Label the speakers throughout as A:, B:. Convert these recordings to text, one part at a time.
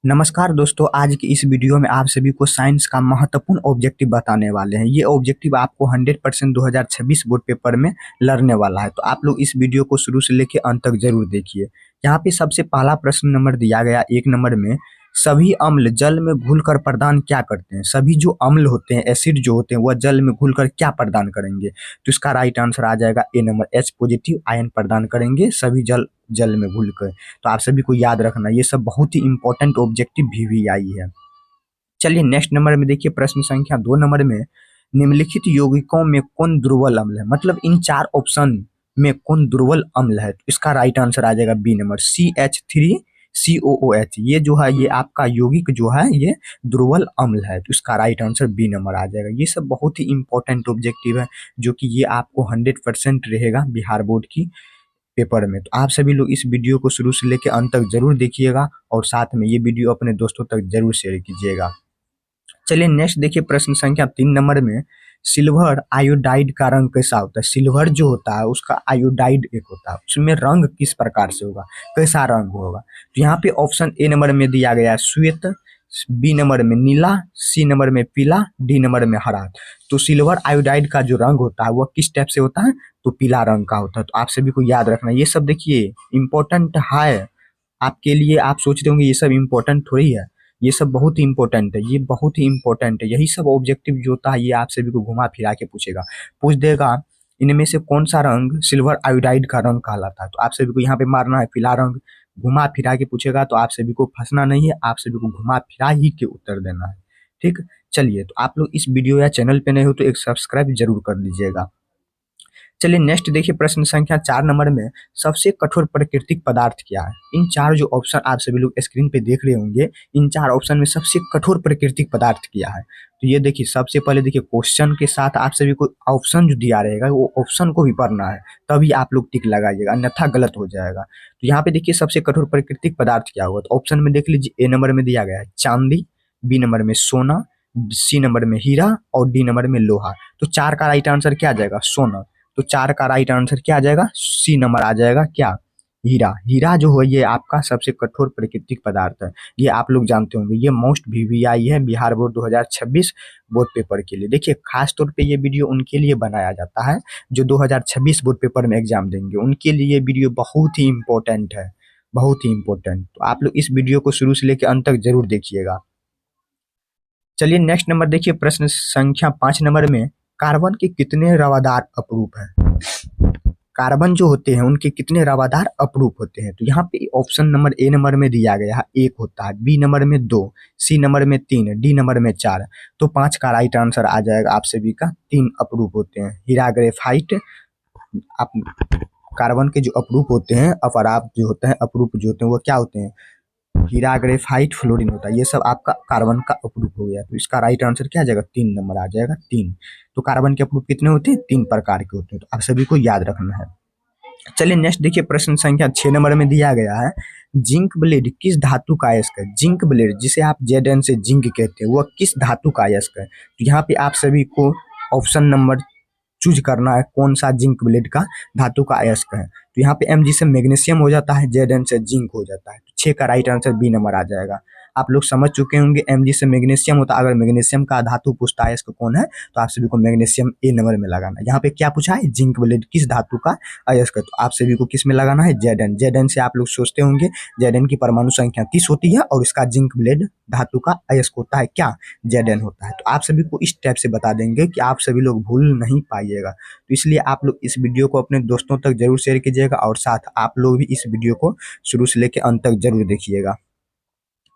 A: नमस्कार दोस्तों, आज की इस वीडियो में आप सभी को साइंस का महत्वपूर्ण ऑब्जेक्टिव बताने वाले हैं। ये ऑब्जेक्टिव आपको 100% 2026 बोर्ड पेपर में लड़ने वाला है, तो आप लोग इस वीडियो को शुरू से लेकर अंत तक जरूर देखिए। यहाँ पे सबसे पहला प्रश्न नंबर दिया गया 1 नंबर में, सभी अम्ल जल में घुलकर प्रदान क्या करते हैं। सभी जो अम्ल होते हैं, एसिड जो होते हैं, वह जल में घुलकर क्या प्रदान करेंगे। तो इसका राइट आंसर आ जाएगा ए नंबर, H पॉजिटिव आयन प्रदान करेंगे सभी जल में घुलकर। तो आप सभी को याद रखना, ये सब बहुत ही इंपॉर्टेंट ऑब्जेक्टिव भी आई है। चलिए नेक्स्ट नंबर में देखिए, प्रश्न संख्या 2 नंबर में, निम्नलिखित यौगिकों में कौन दुर्बल अम्ल है। मतलब इन 4 ऑप्शन में कौन दुर्बल अम्ल है। तो इसका राइट आंसर आ जाएगा बी नंबर, CH3COOH। ये जो है, ये आपका यौगिक जो है, ये दुर्बल अम्ल है। तो इसका राइट आंसर बी नंबर आ जाएगा। ये सब बहुत ही इंपॉर्टेंट ऑब्जेक्टिव है, जो कि ये आपको 100% रहेगा बिहार बोर्ड की पेपर में। तो आप सभी लोग इस वीडियो को शुरू से लेकर अंत तक जरूर देखिएगा और साथ में ये वीडियो अपने दोस्तों तक जरूर शेयर कीजिएगा। चलिए नेक्स्ट देखिए, प्रश्न संख्या 3 नंबर में, सिल्वर आयोडाइड का रंग कैसा होता है। सिल्वर जो होता है उसका आयोडाइड एक होता है, उसमें रंग किस प्रकार से होगा, कैसा रंग होगा। तो यहाँ पे ऑप्शन ए नंबर में दिया गया है श्वेत, बी नंबर में नीला, सी नंबर में पीला, डी नंबर में हरा। तो सिल्वर आयोडाइड का जो रंग होता है वह किस टाइप से होता है, तो पीला रंग का होता है। तो आप सभी को याद रखना, ये सब देखिए इंपॉर्टेंट है आपके लिए। आप सोच रहे होंगे ये सब इंपॉर्टेंट थोड़ी है, ये सब बहुत ही इंपॉर्टेंट है, ये बहुत ही इंपॉर्टेंट है। यही सब ऑब्जेक्टिव जो होता है ये आप सभी को घुमा फिरा के पूछेगा, पूछ देगा इनमें से कौन सा रंग सिल्वर आयोडाइड का रंग कहलाता है। तो आप सभी को यहाँ पे मारना है पीला रंग, घुमा फिरा के पूछेगा तो आप सभी को फंसना नहीं है, आप सभी को घुमा फिरा ही के उत्तर देना है। ठीक, चलिए तो आप लोग इस वीडियो या चैनल पे नए हो तो एक सब्सक्राइब जरूर कर लीजिएगा। चलिए नेक्स्ट देखिए, प्रश्न संख्या 4 नंबर में, सबसे कठोर प्राकृतिक पदार्थ क्या है। इन 4 जो ऑप्शन आप सभी लोग स्क्रीन पे देख रहे होंगे, इन 4 ऑप्शन में सबसे कठोर प्राकृतिक पदार्थ क्या है। तो ये देखिए, सबसे पहले देखिए क्वेश्चन के साथ आप सभी को ऑप्शन जो दिया रहेगा वो ऑप्शन को भी पढ़ना है, तभी आप लोग टिक लगाइएगा, अन्यथा गलत हो जाएगा। तो यहाँ पे देखिए सबसे कठोर प्राकृतिक पदार्थ क्या होगा। तो ऑप्शन में देख लीजिए, ए नंबर में दिया गया है चांदी, बी नंबर में सोना, सी नंबर में हीरा और डी नंबर में लोहा। तो 4 का राइट आंसर क्या आ जाएगा, सोना। तो 4 का राइट आंसर क्या आ जाएगा, सी नंबर आ जाएगा, क्या, हीरा। हीरा जो है ये आपका सबसे कठोर प्राकृतिक पदार्थ है, ये आप लोग जानते होंगे। ये मोस्ट VVI है बिहार बोर्ड 2026 बोर्ड पेपर के लिए। देखिए खास तौर पे ये वीडियो उनके लिए बनाया जाता है जो 2026 बोर्ड पेपर में एग्जाम देंगे, उनके लिए ये वीडियो बहुत ही इंपॉर्टेंट है, बहुत ही इंपॉर्टेंट। तो आप लोग इस वीडियो को शुरू से लेकर अंत तक जरूर देखिएगा। चलिए नेक्स्ट नंबर देखिए, प्रश्न संख्या 5 नंबर में, कार्बन के कितने रवादार अपरूप हैं। कार्बन जो होते हैं उनके कितने रवादार अपरूप होते हैं। तो यहाँ पे ऑप्शन नंबर ए नंबर में दिया गया है 1 होता है, बी नंबर में 2, सी नंबर में 3, डी नंबर में 4। तो 5 का राइट आंसर आ जाएगा आप सभी का, 3 अपरूप होते हैं। हीरा, ग्रेफाइट, आप कार्बन के जो अपरूप होते हैं, अपराप जो होते हैं, अपरूप जो होते हैं वो क्या होते हैं, हीरा, ग्रेफाइट, फ्लोरीन होता है। ये सब आपका कार्बन का अपरूप हो गया। तो इसका राइट आंसर क्या आ जाएगा, 3 नंबर आ जाएगा, 3। तो कार्बन के अपरूप कितने होते हैं, 3 प्रकार के होते हैं। तो आप सभी को याद रखना है। चलिए नेक्स्ट देखिए, प्रश्न संख्या 6 नंबर में दिया गया है, जिंक ब्लेड किस धातु का अयस्क है। जिंक ब्लेड जिसे आप Zn से जिंक कहते हैं, वह किस धातु का अयस्क है। तो यहाँ पे आप सभी को ऑप्शन नंबर चूज करना है, कौन सा जिंक ब्लेड का धातु का अयस्क है। तो यहाँ पे Mg से मैग्नीशियम हो जाता है, Zn से जिंक हो जाता है। तो 6 का राइट आंसर बी नंबर आ जाएगा। आप लोग समझ चुके होंगे Mg से मैग्नीशियम होता है। अगर मैग्नीशियम का धातु पूछता है अयस्क कौन है, तो आप सभी को मैग्नीशियम ए नंबर में लगाना है। यहाँ पे क्या पूछा है, जिंक ब्लेड किस धातु का अयस्क है। तो आप सभी को किस में लगाना है, Zn। Zn से आप लोग सोचते होंगे Zn की परमाणु संख्या 30 होती है और इसका जिंक ब्लेड धातु का अयस्क होता है क्या, Zn होता है। तो आप सभी को इस टाइप से बता देंगे कि आप सभी लोग भूल नहीं पाइएगा। तो इसलिए आप लोग इस वीडियो को अपने दोस्तों तक जरूर शेयर कीजिएगा और साथ आप लोग भी इस वीडियो को शुरू से लेकर अंत तक जरूर देखिएगा।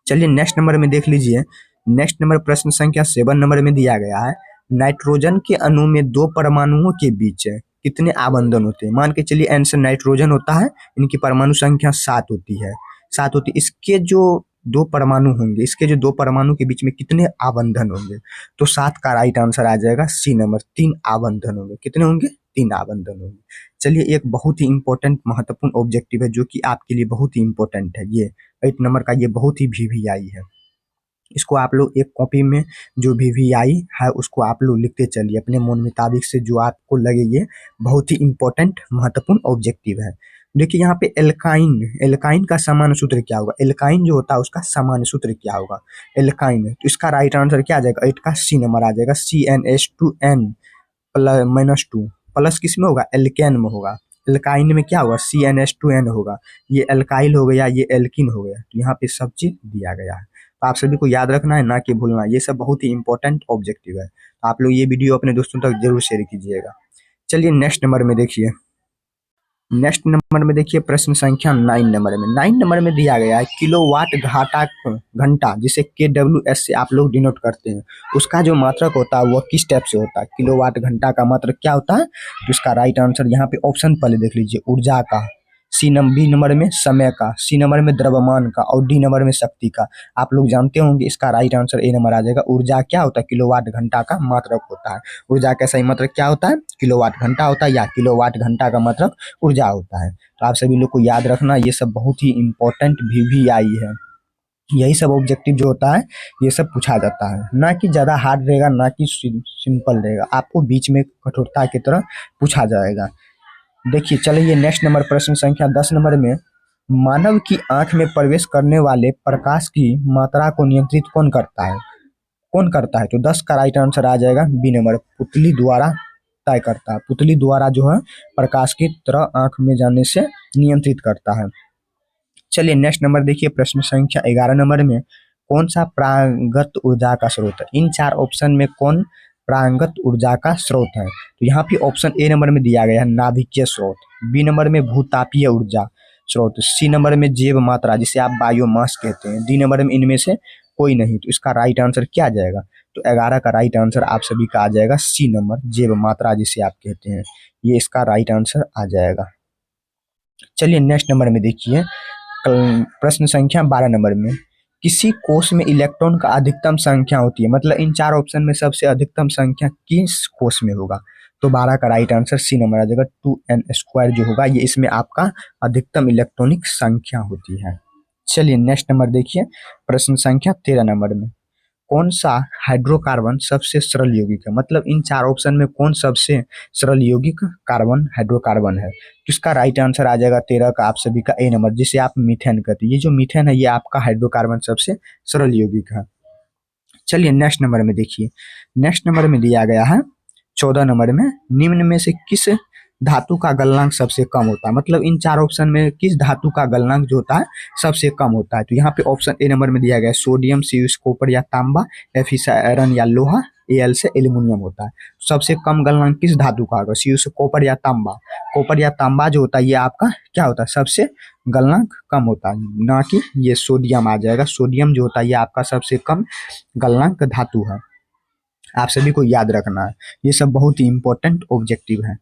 A: चलिए नेक्स्ट नंबर में देख लीजिए, नेक्स्ट नंबर प्रश्न संख्या 7 नंबर में दिया गया है, नाइट्रोजन के अणु में 2 परमाणुओं के बीच कितने आबंधन होते हैं। मान के चलिए आंसर नाइट्रोजन होता है, इनकी परमाणु संख्या 7 होती है, 7 होती है। इसके जो 2 परमाणु होंगे, इसके जो 2 परमाणु के बीच में कितने आबंधन होंगे। तो 7 का राइट आंसर आ जाएगा सी नंबर, 3 आबंधन होंगे। कितने होंगे, 3 आबंधन होंगे। चलिए एक बहुत ही इंपॉर्टेंट महत्वपूर्ण ऑब्जेक्टिव है जो कि आपके लिए बहुत ही इंपॉर्टेंट है। ये 8 नंबर का, ये बहुत ही VVI है। इसको आप लोग एक कॉपी में जो VVI है उसको आप लोग लिखते चलिए अपने मन मुताबिक से, जो आपको लगे ये बहुत ही इंपॉर्टेंट महत्वपूर्ण ऑब्जेक्टिव है। देखिए यहाँ पे एल्काइन, एल्काइन का सामान्य सूत्र क्या होगा, एल्काइन जो होता है उसका सामान्य सूत्र क्या होगा, एल्काइन। तो इसका राइट आंसर क्या आ जाएगा, 8 का सी नंबर आ जाएगा, CnH2n प्लस -2 प्लस किस में होगा, एल्केन में होगा। एल्काइन में क्या होगा, CnH2n होगा। ये एल्काइल हो गया, ये एल्किन हो गया, तो यहाँ पे सब चीज दिया गया है। तो आप सभी को याद रखना है, ना कि भूलना है। ये सब बहुत ही इंपॉर्टेंट ऑब्जेक्टिव है, तो आप लोग ये वीडियो अपने दोस्तों तक जरूर शेयर कीजिएगा। चलिए नेक्स्ट नंबर में देखिए, नेक्स्ट नंबर में देखिए प्रश्न संख्या 9 नंबर में, 9 नंबर में दिया गया है किलोवाट घाटा घंटा, जिसे KWS से आप लोग डिनोट करते हैं, उसका जो मात्रक होता है वह किस टाइप से होता है, किलोवाट घंटा का मात्रक क्या होता है। तो इसका राइट आंसर यहाँ पे ऑप्शन पहले देख लीजिए, ऊर्जा का, बी नंबर में समय का, सी नंबर में द्रव्यमान का, और डी नंबर में शक्ति का। आप लोग जानते होंगे इसका राइट आंसर ए नंबर आ जाएगा। ऊर्जा क्या होता है, किलोवाट घंटा का मात्रक होता है। ऊर्जा का सही मात्रक क्या होता है, किलोवाट घंटा होता है, या किलोवाट घंटा का मात्रक ऊर्जा होता है। तो आप सभी लोग को याद रखना, ये सब बहुत ही इंपॉर्टेंट VVI है। यही सब ऑब्जेक्टिव जो होता है ये सब पूछा जाता है, ना कि ज़्यादा हार्ड रहेगा, ना कि सिंपल रहेगा, आपको बीच में कठोरता की तरह पूछा जाएगा। देखिए चलिए नेक्स्ट नंबर प्रश्न संख्या 10 नंबर में, मानव की आंख में प्रवेश करने वाले प्रकाश की मात्रा को नियंत्रित कौन करता है, कौन करता है। तो 10 का राइट आंसर आ जाएगा बी नंबर, पुतली द्वारा तय करता है। पुतली द्वारा जो है प्रकाश की तरह आंख में जाने से नियंत्रित करता है। चलिए नेक्स्ट नंबर देखिए प्रश्न संख्या 11 नंबर में, कौन सा प्राणगत ऊर्जा का स्रोत है। इन चार ऑप्शन में कौन प्राणगत ऊर्जा का स्रोत है। तो यहाँ पे ऑप्शन ए नंबर में दिया गया है नाभिकीय स्रोत, बी नंबर में भूतापीय ऊर्जा स्रोत, सी नंबर में जैव मात्रा जिसे आप बायोमास कहते हैं, डी नंबर में इनमें से कोई नहीं। तो इसका राइट आंसर क्या आ जाएगा, तो 11 का राइट आंसर आप सभी का आ जाएगा सी नंबर, जैव मात्रा जिसे आप कहते हैं, ये इसका राइट आंसर आ जाएगा। चलिए नेक्स्ट नंबर में देखिए, प्रश्न संख्या 12 नंबर में, किसी कोष में इलेक्ट्रॉन का अधिकतम संख्या होती है, मतलब इन चार ऑप्शन में सबसे अधिकतम संख्या किस कोष में होगा। तो 12 का राइट आंसर सी नंबर आ जाएगा, 2n² जो होगा ये इसमें आपका अधिकतम इलेक्ट्रॉनिक संख्या होती है। चलिए नेक्स्ट नंबर देखिए, प्रश्न संख्या 13 नंबर में, कौन सा हाइड्रोकार्बन सबसे सरल यौगिक है, मतलब इन चार ऑप्शन में कौन सबसे सरल यौगिक कार्बन हाइड्रोकार्बन है। तो इसका राइट आंसर आ जाएगा 13 का आप सभी का ए नंबर, जिसे आप मीथेन कहते हैं। ये जो मीथेन है ये आपका हाइड्रोकार्बन सबसे सरल यौगिक है। चलिए नेक्स्ट नंबर में देखिए, नेक्स्ट नंबर में दिया गया है 14 नंबर में, निम्न में से किस धातु का गलनांक सबसे कम होता है, मतलब इन चार ऑप्शन में किस धातु का गलनांक जो होता है सबसे कम होता है। तो यहाँ पे ऑप्शन ए नंबर में दिया गया है सोडियम, सीयूस, कॉपर या तांबा, एफ से आयरन या लोहा, एल से एल्यूमिनियम होता है। सबसे कम गलनांक किस धातु का होगा, सीयूस, कॉपर या तांबा। कॉपर या तांबा जो होता है ये आपका क्या होता है, सबसे गलनांक कम होता है, ना कि ये सोडियम आ जाएगा। सोडियम जो होता है ये आपका सबसे कम गलनांक धातु है, आप सभी को याद रखना है। ये सब बहुत ही इंपॉर्टेंट ऑब्जेक्टिव है।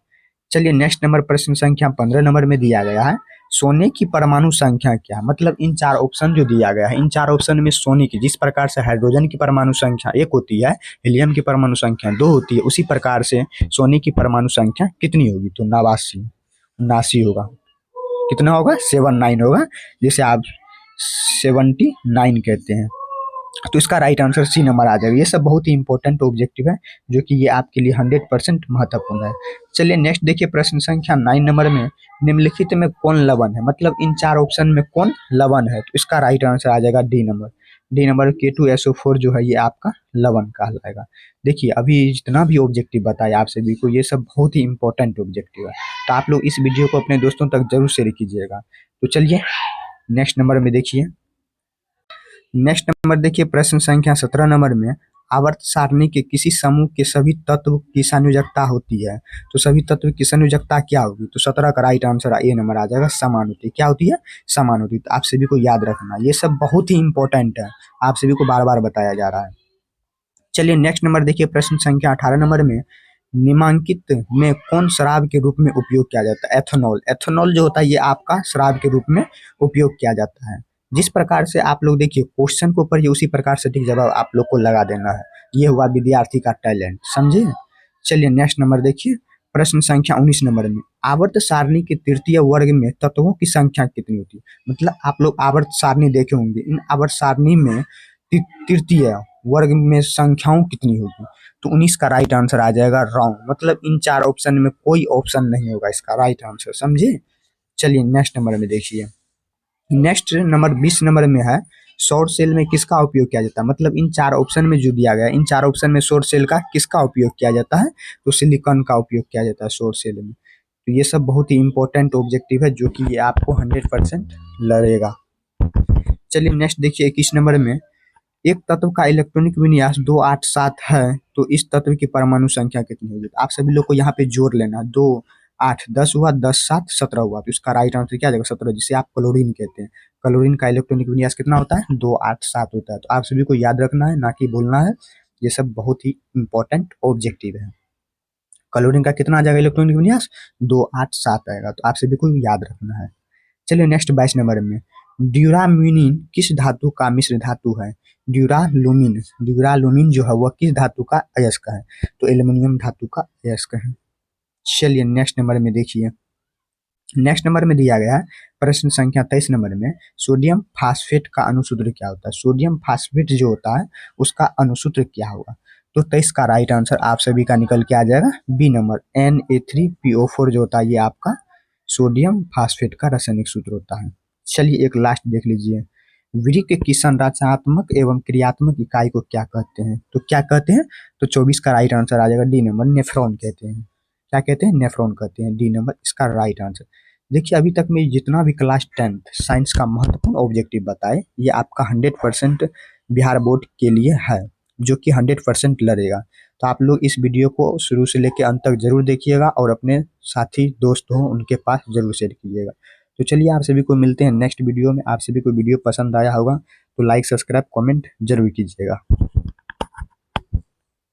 A: चलिए नेक्स्ट नंबर प्रश्न संख्या 15 नंबर में दिया गया है, सोने की परमाणु संख्या क्या है, मतलब इन चार ऑप्शन जो दिया गया है, इन चार ऑप्शन में सोने की, जिस प्रकार से हाइड्रोजन की परमाणु संख्या 1 होती है, हीलियम की परमाणु संख्या 2 होती है, उसी प्रकार से सोने की परमाणु संख्या कितनी होगी। तो 89, 79 होगा। कितना होगा, 79 होगा, जिसे आप 79 कहते हैं। तो इसका राइट आंसर सी नंबर आ जाएगा। ये सब बहुत ही इंपॉर्टेंट ऑब्जेक्टिव है, जो कि ये आपके लिए 100% महत्वपूर्ण है। चलिए नेक्स्ट देखिए प्रश्न संख्या 9 नंबर में, निम्नलिखित में कौन लवण है, मतलब इन चार ऑप्शन में कौन लवण है। तो इसका राइट आंसर आ जाएगा D number, D number K2SO4 जो है ये आपका लवण कहलाएगा। देखिए अभी जितना भी ऑब्जेक्टिव बताया आप सभी को, ये सब बहुत ही इंपॉर्टेंट ऑब्जेक्टिव है, तो आप लोग इस वीडियो को अपने दोस्तों तक जरूर शेयर कीजिएगा। तो चलिए नेक्स्ट नंबर में देखिए, नेक्स्ट नंबर देखिए प्रश्न संख्या 17 नंबर में, आवर्त सारणी के किसी समूह के सभी तत्व की संयोजकता होती है। तो सभी तत्व की संयोजकता क्या होगी। तो 17 का राइट आंसर ए नंबर आ जाएगा, समान होती है। क्या होती है, समान होती है। तो आप सभी को याद रखना, ये सब बहुत ही इंपॉर्टेंट है, आप सभी को बार बार बताया जा रहा है। चलिए नेक्स्ट नंबर देखिए प्रश्न संख्या 18 नंबर में, निम्नांकित में कौन शराब के रूप में उपयोग किया जाता है। एथेनॉल, एथेनॉल जो होता है ये आपका शराब के रूप में उपयोग किया जाता है। जिस प्रकार से आप लोग देखिए क्वेश्चन के ऊपर ये उसी प्रकार से ठीक जवाब आप लोग को लगा देना है, ये हुआ विद्यार्थी का टैलेंट, समझे। चलिए नेक्स्ट नंबर देखिए प्रश्न संख्या 19 नंबर में, आवर्त सारणी के तृतीय वर्ग में तत्वों की संख्या कितनी होती है। मतलब आप लोग आवर्त सारणी देखे होंगे, इन आवर्त सारणी में तृतीय वर्ग में संख्याओं कितनी होगी। तो 19 का राइट आंसर आ जाएगा रॉन्ग, मतलब इन चार ऑप्शन में कोई ऑप्शन नहीं होगा इसका राइट आंसर, समझे। चलिए नेक्स्ट नंबर में देखिए, नेक्स्ट नंबर 20 नंबर में है शॉर्ट सेल में किसका उपयोग किया जाता है। मतलब इन चार ऑप्शन में जो दिया गया है, इन चार ऑप्शन में शॉर्ट सेल का किसका उपयोग किया जाता है, तो सिलिकॉन का उपयोग किया जाता है शॉर्ट सेल में। तो ये सब बहुत ही इंपॉर्टेंट ऑब्जेक्टिव है जो कि ये आपको 100% लड़ेगा। चलिए नेक्स्ट देखिए 21 नंबर में, एक तत्व का इलेक्ट्रॉनिक विन्यास 287 है तो इस तत्व की परमाणु संख्या कितनी होगी। आप सभी लोग को यहाँ पे जोड़ लेना, 2 8 10 हुआ, 10 7 17 हुआ, तो इसका राइट आंसर क्या आ जाएगा 17, जिसे आप क्लोरीन कहते हैं। क्लोरीन का इलेक्ट्रॉनिक विन्यास कितना होता है, 287 होता है। तो आप सभी को याद रखना है, ना कि भूलना है। ये सब बहुत ही इंपॉर्टेंट ऑब्जेक्टिव है। क्लोरीन का कितना आ जाएगा इलेक्ट्रॉनिक विन्यास, 287 आएगा, तो आप सभी को याद रखना है। चलिए नेक्स्ट 22 नंबर में, ड्यूराम्यूनिन किस धातु का मिश्र धातु है। ड्यूरालुमिन जो है वह किस धातु का अयस्क है, तो एल्युमिनियम धातु का अयस्क है। चलिए नेक्स्ट नंबर में देखिए, नेक्स्ट नंबर में दिया गया है प्रश्न संख्या 23 नंबर में, सोडियम फास्फेट का अणुसूत्र क्या होता है। सोडियम फास्फेट जो होता है उसका अणुसूत्र क्या होगा, तो 23 का राइट आंसर आप सभी का निकल के आ जाएगा बी नंबर, Na3PO4 जो होता है ये आपका सोडियम फास्फेट का रासायनिक सूत्र होता है। चलिए एक लास्ट देख लीजिए, वृक्क की संरचनात्मक एवं क्रियात्मक इकाई को क्या कहते हैं, तो क्या कहते हैं, तो 24 का राइट आंसर आ जाएगा डी नंबर, नेफ्रॉन कहते हैं। क्या कहते हैं, नेफ्रॉन कहते हैं, डी नंबर इसका राइट आंसर। देखिए अभी तक मैं जितना भी क्लास 10th साइंस का महत्वपूर्ण ऑब्जेक्टिव बताए, ये आपका 100% बिहार बोर्ड के लिए है, जो कि 100% लड़ेगा। तो आप लोग इस वीडियो को शुरू से लेकर अंत तक जरूर देखिएगा और अपने साथी दोस्त हो उनके पास जरूर शेयर कीजिएगा। तो चलिए आप सभी को मिलते हैं नेक्स्ट वीडियो में। आप सभी को वीडियो पसंद आया होगा तो लाइक सब्सक्राइब कमेंट जरूर कीजिएगा।